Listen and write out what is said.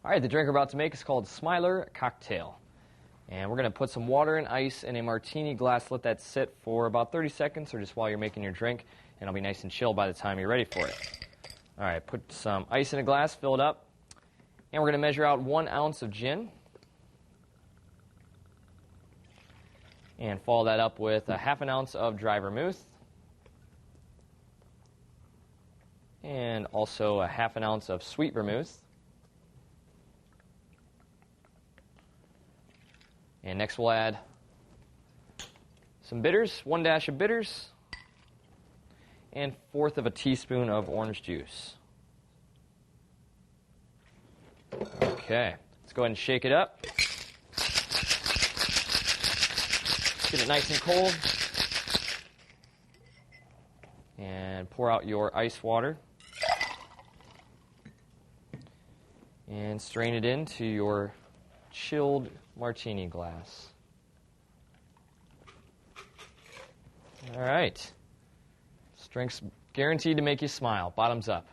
All right, the drink we're about to make is called Smiler Cocktail. And we're going to put some water and ice in a martini glass, let that sit for about 30 seconds or just while you're making your drink, and it'll be nice and chill by the time you're ready for it. All right, put some ice in a glass, fill it up, and we're going to measure out 1 ounce of gin. And follow that up with a ½ ounce of dry vermouth. And also a ½ ounce of sweet vermouth. And next we'll add some bitters, 1 dash of bitters, and 1/4 of a teaspoon of orange juice. Okay, let's go ahead and shake it up. Get it nice and cold. And pour out your ice water. And strain it into your chilled martini glass. All right. This drink's guaranteed to make you smile. Bottoms up.